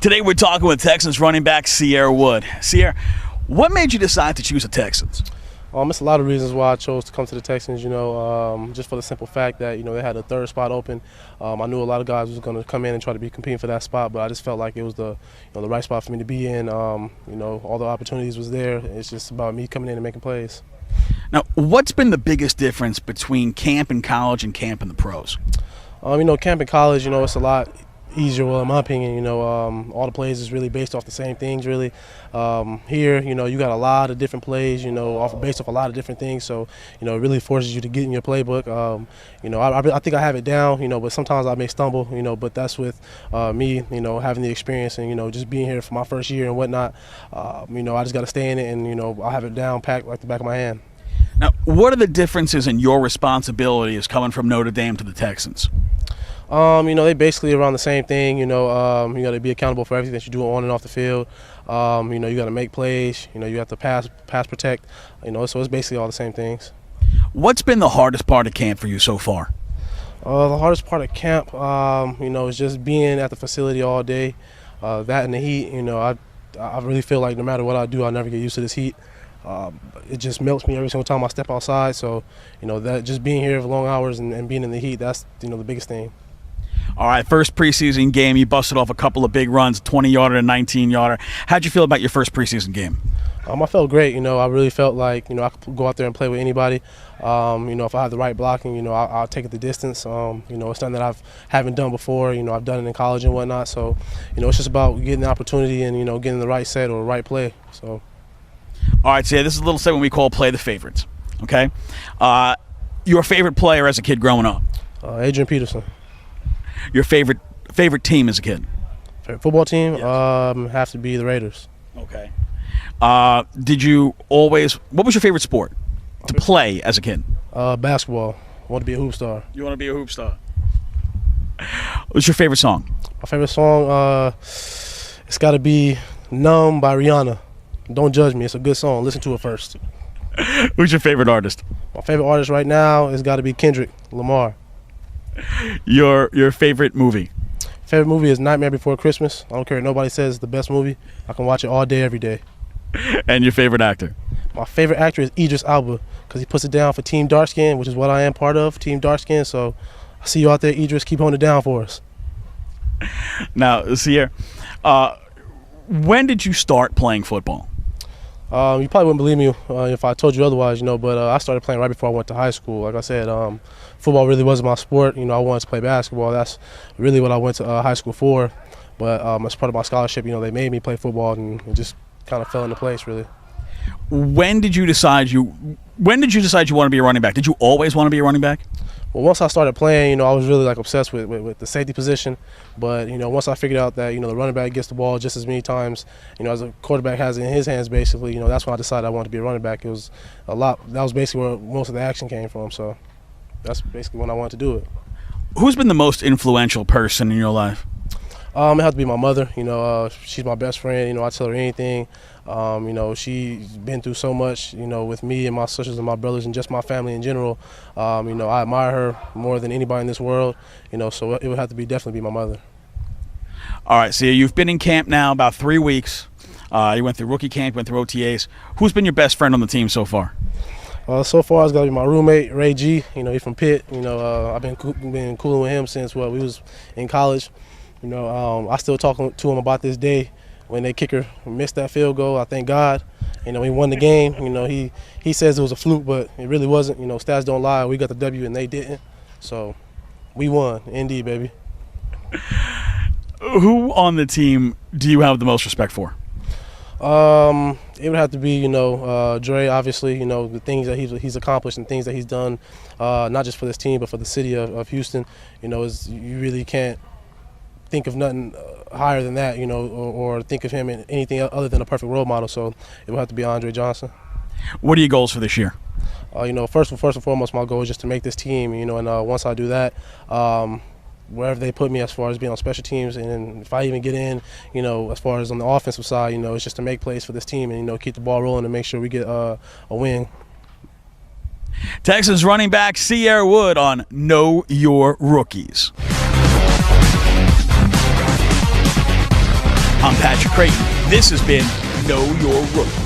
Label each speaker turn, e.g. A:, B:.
A: Today we're talking with Texans running back Cierre Wood. Cierre, what made you decide to choose the Texans?
B: It's a lot of reasons why I chose to come to the Texans, just for the simple fact that, they had a third spot open. I knew a lot of guys was going to come in and try to be competing for that spot, but I just felt like it was the right spot for me to be in. All the opportunities was there. It's just about me coming in and making plays.
A: Now, what's been the biggest difference between camp in college and camp in the pros?
B: Camp in college, it's a lot easier, well, in my opinion. All the plays is really based off the same things, really. Here, you got a lot of different plays, based off a lot of different things. So, it really forces you to get in your playbook. I think I have it down, but sometimes I may stumble, but that's with me, having the experience and, just being here for my first year and whatnot. I just got to stay in it and, I have it down packed like the back of my hand.
A: Now, what are the differences in your responsibilities coming from Notre Dame to the Texans?
B: They basically around the same thing. You got to be accountable for everything that you do on and off the field. You got to make plays. You have to pass protect. So it's basically all the same things.
A: What's been the hardest part of camp for you so far?
B: The hardest part of camp, is just being at the facility all day. That and the heat. I really feel like no matter what I do, I'll never get used to this heat. It just melts me every single time I step outside. So, that just being here for long hours and being in the heat, that's, the biggest thing.
A: All right, first preseason game, you busted off a couple of big runs, 20-yarder and 19-yarder. How'd you feel about your first preseason game?
B: I felt great. I really felt like, I could go out there and play with anybody. If I have the right blocking, I'll take it the distance. It's something that I haven't done before. I've done it in college and whatnot. So, it's just about getting the opportunity and, getting the right set or the right play. So.
A: All right, so this is a little segment we call Play the Favorites, okay? Your favorite player as a kid growing up?
B: Adrian Peterson.
A: Your favorite team as a kid?
B: Favorite football team?
A: Yes.
B: Have to be the Raiders.
A: Okay. What was your favorite sport to play as a kid?
B: Basketball. I want to be a hoop star.
A: You want to be a hoop star? What's your favorite song?
B: My favorite song, it's got to be Numb by Rihanna. Don't judge me. It's a good song. Listen to it first.
A: Who's your favorite artist?
B: My favorite artist right now has got to be Kendrick Lamar.
A: Your favorite movie?
B: Favorite movie is Nightmare Before Christmas. I don't care if nobody says it's the best movie. I can watch it all day, every day.
A: And your favorite actor?
B: My favorite actor is Idris Elba because he puts it down for Team Darkskin, which is what I am part of, Team Darkskin. So I see you out there, Idris. Keep holding it down for us.
A: Now, Cierre, when did you start playing football?
B: You probably wouldn't believe me if I told you otherwise, but I started playing right before I went to high school. Like I said, football really wasn't my sport. I wanted to play basketball. That's really what I went to high school for. But as part of my scholarship, they made me play football, and it just kind of fell into place, really.
A: When did you decide you want to be a running back? Did you always want to be a running back?
B: Well, once I started playing, I was really obsessed with the safety position. But once I figured out that the running back gets the ball just as many times, as a quarterback has it in his hands, basically, that's when I decided I wanted to be a running back. It was a lot. That was basically where most of the action came from. So that's basically when I wanted to do it.
A: Who's been the most influential person in your life?
B: It had to be my mother. She's my best friend. I tell her anything. She's been through so much, with me and my sisters and my brothers and just my family in general. I admire her more than anybody in this world, so it would have to definitely be my mother.
A: All right, so you've been in camp now about 3 weeks. You went through rookie camp, went through OTAs. Who's been your best friend on the team so far?
B: So far, it's got to be my roommate, Ray G. He's from Pitt. I've been cooling with him since we was in college. I still talk to him about this day when they kicker missed that field goal. I thank God. He won the game. He says it was a fluke, but it really wasn't. Stats don't lie. We got the W and they didn't. So we won. Indeed, baby.
A: Who on the team do you have the most respect for?
B: It would have to be, Dre, obviously, the things that he's accomplished and things that he's done, not just for this team, but for the city of Houston, you really can't think of nothing higher than that, or think of him in anything other than a perfect role model. So it would have to be Andre Johnson.
A: What are your goals for this year?
B: First and foremost, my goal is just to make this team, and once I do that, wherever they put me as far as being on special teams, and if I even get in, as far as on the offensive side, it's just to make plays for this team and, keep the ball rolling and make sure we get a win.
A: Texans running back Cierre Wood on Know Your Rookies. I'm Patrick Creighton. This has been Know Your Rookie.